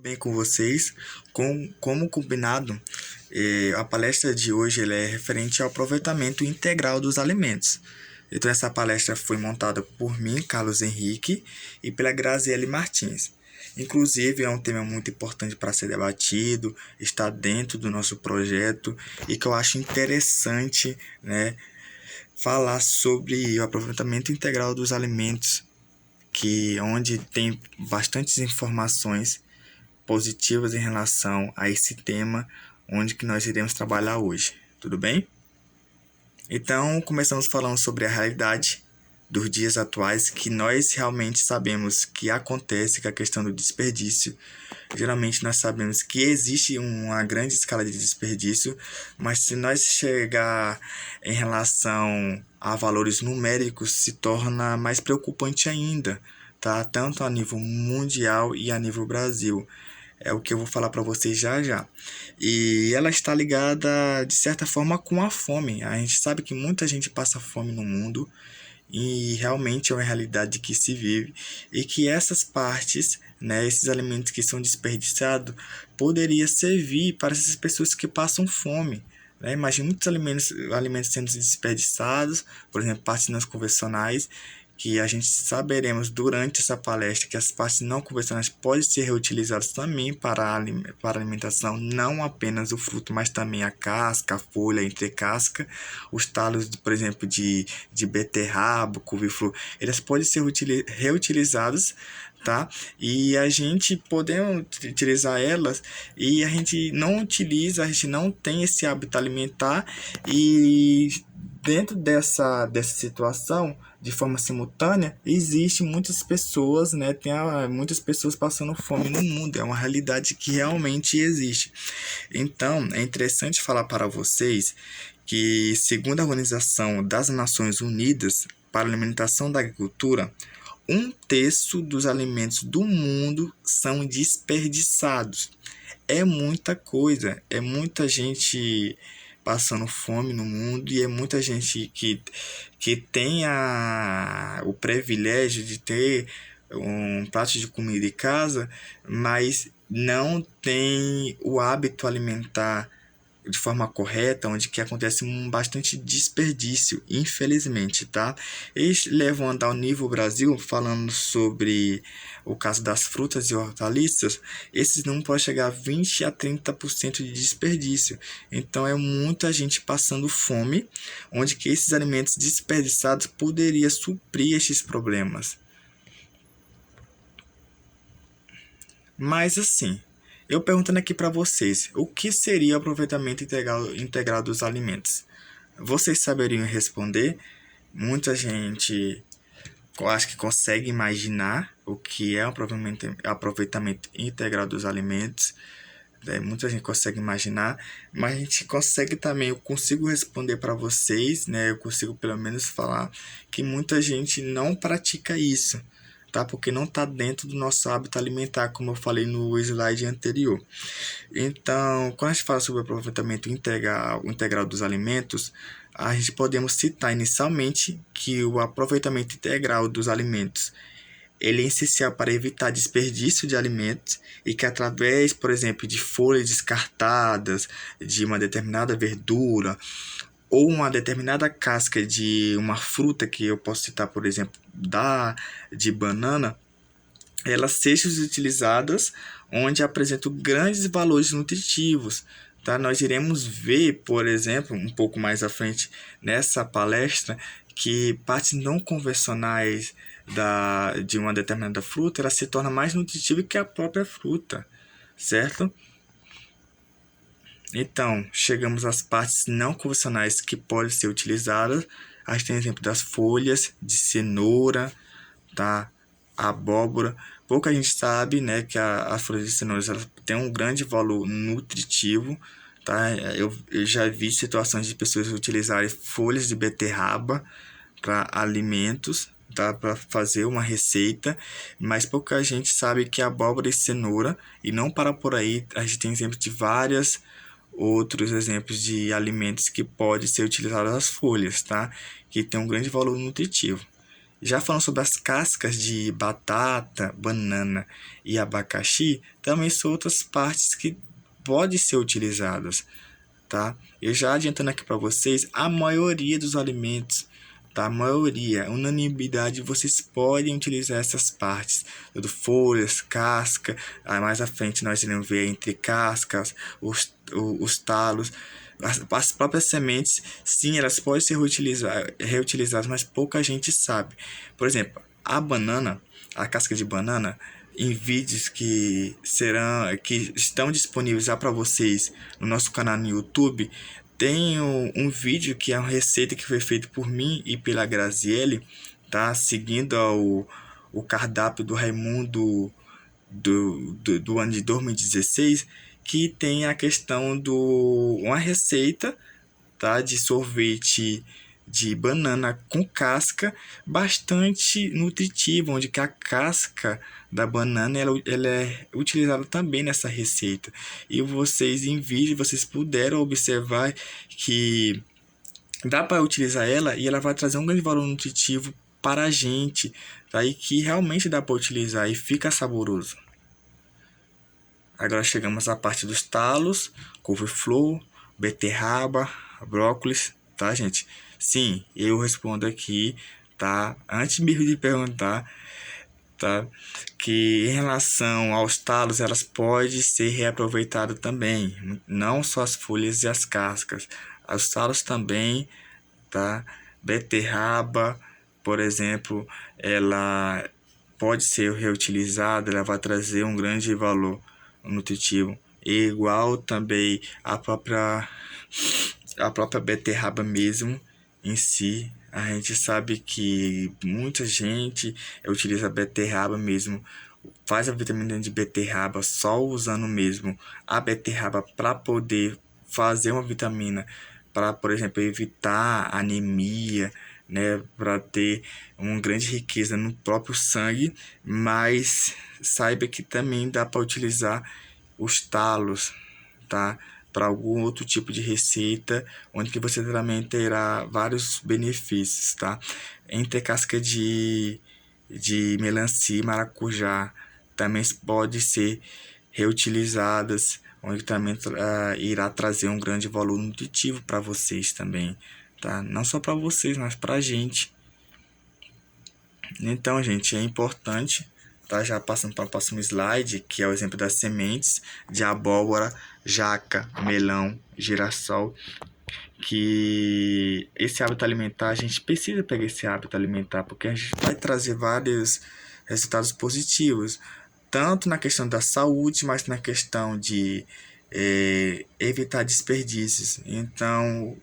Bem com vocês. Como combinado, a palestra de hoje ela é referente ao aproveitamento integral dos alimentos. Então, essa palestra foi montada por mim, Carlos Henrique, e pela Graziele Martins. Inclusive, é um tema muito importante para ser debatido, está dentro do nosso projeto e que eu acho interessante, né, falar sobre o aproveitamento integral dos alimentos, onde tem bastantes informações positivas em relação a esse tema, onde que nós iremos trabalhar hoje, tudo bem? Então, começamos falando sobre a realidade dos dias atuais, que nós realmente sabemos que acontece, que é a questão do desperdício. Geralmente nós sabemos que existe uma grande escala de desperdício, mas se nós chegar em relação a valores numéricos, se torna mais preocupante ainda, tá? Tanto a nível mundial e a nível Brasil. É o que eu vou falar para vocês já já. E ela está ligada, de certa forma, com a fome. A gente sabe que muita gente passa fome no mundo e realmente é uma realidade que se vive e que essas partes, né, esses alimentos que são desperdiçados, poderia servir para essas pessoas que passam fome. Né? Imagina muitos alimentos sendo desperdiçados, por exemplo, partes não convencionais, que a gente saberemos durante essa palestra que as partes não convencionais podem ser reutilizadas também para alimentação, não apenas o fruto, mas também a casca, a folha, a entrecasca, os talos, por exemplo, de beterraba, couve-flor, eles podem ser reutilizados, tá? E a gente podendo utilizar elas e a gente não utiliza, a gente não tem esse hábito alimentar e dentro dessa situação, de forma simultânea, existe muitas pessoas, né? Muitas pessoas passando fome no mundo. É uma realidade que realmente existe. Então, é interessante falar para vocês que, segundo a Organização das Nações Unidas para a Alimentação da Agricultura, 1/3 dos alimentos do mundo são desperdiçados. É muita coisa, é muita gente passando fome no mundo e é muita gente que tem o privilégio de ter um prato de comida em casa, mas não tem o hábito alimentar de forma correta, onde que acontece bastante desperdício, infelizmente, tá? Eles levando ao nível Brasil, falando sobre o caso das frutas e hortaliças, esses não podem chegar a 20 a 30% de desperdício. Então é muita gente passando fome, onde que esses alimentos desperdiçados poderiam suprir estes problemas. Mas assim, eu perguntando aqui para vocês, o que seria o aproveitamento integral dos alimentos? Vocês saberiam responder? Muita gente eu acho que consegue imaginar o que é o aproveitamento integral dos alimentos. Né? Muita gente consegue imaginar, mas a gente consegue também, eu consigo responder para vocês, né? Eu consigo pelo menos falar que muita gente não pratica isso, tá? Porque não está dentro do nosso hábito alimentar, como eu falei no slide anterior. Então, quando a gente fala sobre o aproveitamento integral dos alimentos, a gente podemos citar inicialmente que o aproveitamento integral dos alimentos ele é essencial para evitar desperdício de alimentos e que através, por exemplo, de folhas descartadas de uma determinada verdura ou uma determinada casca de uma fruta que eu posso citar, por exemplo, de banana, elas sejam utilizadas onde apresentam grandes valores nutritivos. Tá? Nós iremos ver, por exemplo, um pouco mais à frente nessa palestra, que partes não convencionais de uma determinada fruta ela se torna mais nutritiva que a própria fruta, certo? Então, chegamos às partes não convencionais que podem ser utilizadas. A gente tem exemplo das folhas de cenoura, tá? Abóbora. Pouca gente sabe, né, que as folhas de cenoura tem um grande valor nutritivo, tá? Eu já vi situações de pessoas utilizarem folhas de beterraba para alimentos, tá? Para fazer uma receita, mas pouca gente sabe que abóbora e cenoura, e não para por aí, a gente tem exemplos de várias outros exemplos de alimentos que podem ser utilizados as folhas, tá? Que tem um grande valor nutritivo. Já falando sobre as cascas de batata, banana e abacaxi, também são outras partes que podem ser utilizadas, tá? Eu já adiantando aqui para vocês, a maioria dos alimentos, tá? A maioria, unanimidade, vocês podem utilizar essas partes, tudo folhas, casca, aí mais à frente nós iremos ver entre cascas, os talos, as próprias sementes, sim, elas podem ser reutilizadas, mas pouca gente sabe. Por exemplo, a banana, a casca de banana, em vídeos que estão disponíveis já para vocês no nosso canal no YouTube, tem um vídeo que é uma receita que foi feita por mim e pela Graziele, tá? Seguindo o cardápio do Raimundo do ano de 2016, que tem a questão uma receita, tá, de sorvete de banana com casca bastante nutritiva, onde que a casca da banana ela é utilizada também nessa receita. E vocês em vídeo vocês puderam observar que dá para utilizar ela e ela vai trazer um grande valor nutritivo para a gente, tá? E que realmente dá para utilizar e fica saboroso. Agora chegamos à parte dos talos, couve-flor, beterraba, brócolis, tá, gente? Sim, eu respondo aqui, tá? Antes mesmo de perguntar, tá? Que em relação aos talos, elas podem ser reaproveitadas também, não só as folhas e as cascas. Os talos também, tá? Beterraba, por exemplo, ela pode ser reutilizada, ela vai trazer um grande valor nutritivo. E igual também a própria beterraba mesmo em si, a gente sabe que muita gente utiliza a beterraba mesmo, faz a vitamina de beterraba só usando mesmo a beterraba para poder fazer uma vitamina para, por exemplo, evitar anemia, né, para ter uma grande riqueza no próprio sangue, mas saiba que também dá para utilizar os talos, tá? Para algum outro tipo de receita, onde que você também terá vários benefícios, tá? Entre casca de melancia e maracujá, também pode ser reutilizadas, onde também irá trazer um grande valor nutritivo para vocês também, tá? Não só para vocês, mas para a gente. Então, gente, é importante, tá? Já passando para o próximo slide, que é o exemplo das sementes de abóbora, jaca, melão, girassol, que esse hábito alimentar, a gente precisa pegar esse hábito alimentar, porque a gente vai trazer vários resultados positivos, tanto na questão da saúde, mas na questão de evitar desperdícios. Então,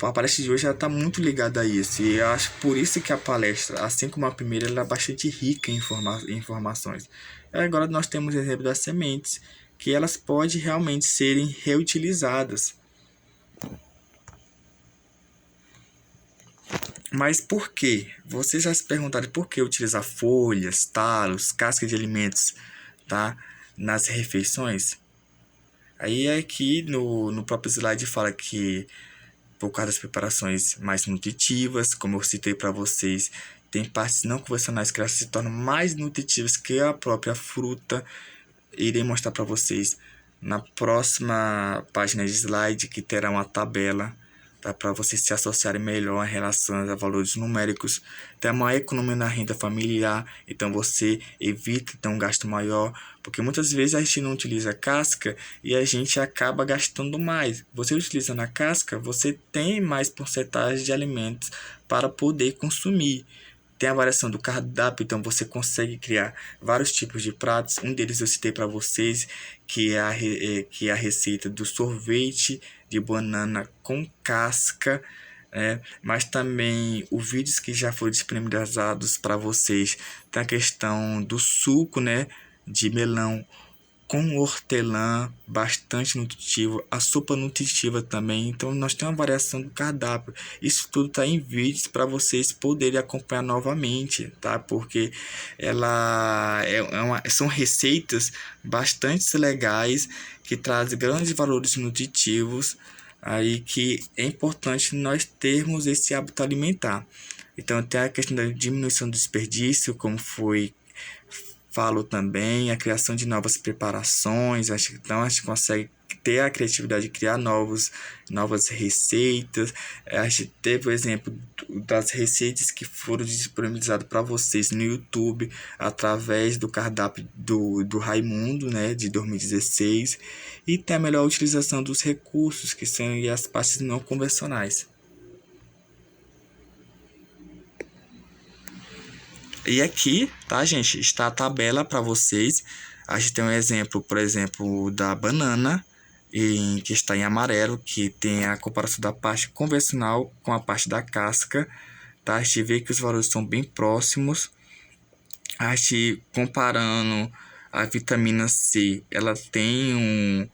a palestra de hoje está muito ligada a isso, e eu acho por isso que a palestra, assim como a primeira, ela é bastante rica em informações. E agora nós temos o exemplo das sementes, que elas podem realmente serem reutilizadas. Mas por quê? Vocês já se perguntaram por que utilizar folhas, talos, cascas de alimentos, tá, nas refeições? Aí aqui no próprio slide fala que por causa das preparações mais nutritivas, como eu citei para vocês, tem partes não convencionais que elas se tornam mais nutritivas que a própria fruta. Irei mostrar para vocês na próxima página de slide, que terá uma tabela, tá, para vocês se associarem melhor em relação a valores numéricos. Tem uma economia na renda familiar, então você evita ter um gasto maior, porque muitas vezes a gente não utiliza casca e a gente acaba gastando mais. Você utilizando a casca, você tem mais porcentagem de alimentos para poder consumir. Tem a variação do cardápio, então você consegue criar vários tipos de pratos. Um deles eu citei para vocês, que é a receita do sorvete de banana com casca, mas também os vídeos que já foram disponibilizados para vocês. Tem a questão do suco, né, de melão com hortelã, bastante nutritivo, a sopa nutritiva também. Então nós temos uma variação do cardápio. Isso tudo está em vídeos para vocês poderem acompanhar novamente, tá? Porque são receitas bastante legais que trazem grandes valores nutritivos, aí que é importante nós termos esse hábito alimentar. Então tem a questão da diminuição do desperdício, como foi falo também, a criação de novas preparações, então a gente consegue ter a criatividade de criar novas receitas. A gente teve o exemplo das receitas que foram disponibilizadas para vocês no YouTube através do cardápio do Raimundo, né, de 2016, e tem a melhor utilização dos recursos, que são as partes não convencionais. E aqui, tá, gente, está a tabela para vocês. A gente tem um exemplo, por exemplo, da banana, que está em amarelo, que tem a comparação da parte convencional com a parte da casca. Tá? A gente vê que os valores são bem próximos. A gente comparando a vitamina C, ela tem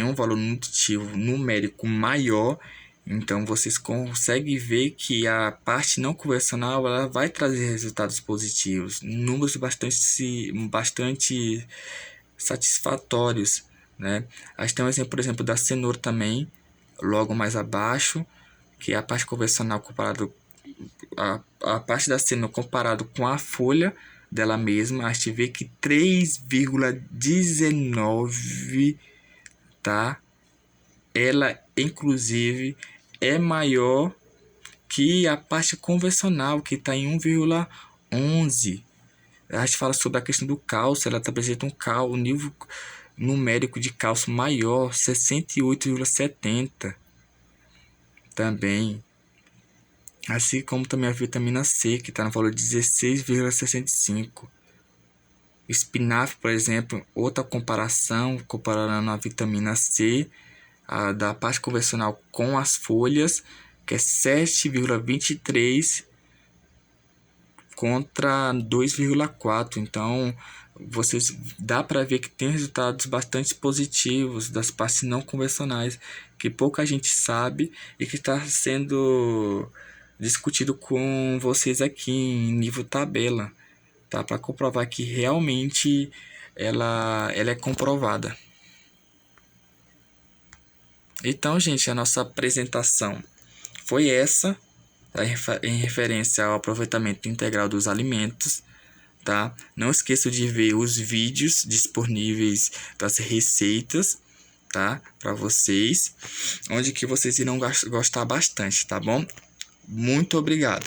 um valor nutritivo numérico maior. Então vocês conseguem ver que a parte não convencional ela vai trazer resultados positivos, números bastante satisfatórios, né? A gente tem um exemplo, por exemplo, da cenoura também, logo mais abaixo, que é a parte convencional comparado a parte da cenoura comparado com a folha dela mesma, a gente vê que 3,19, tá? Ela inclusive é maior que a parte convencional, que está em 1,11. A gente fala sobre a questão do cálcio, ela apresenta um nível numérico de cálcio maior, 68,70 também. Assim como também a vitamina C, que está no valor de 16,65. Espinafre, por exemplo, outra comparação, comparando a vitamina C, da parte convencional com as folhas, que é 7,23 contra 2,4. Então, vocês dá para ver que tem resultados bastante positivos das partes não convencionais, que pouca gente sabe e que está sendo discutido com vocês aqui em nível tabela, tá? Para comprovar que realmente ela é comprovada. Então, gente, a nossa apresentação foi essa, tá? Em referência ao aproveitamento integral dos alimentos, tá? Não esqueça de ver os vídeos disponíveis das receitas, tá? Para vocês, onde que vocês irão gostar bastante, tá bom? Muito obrigado.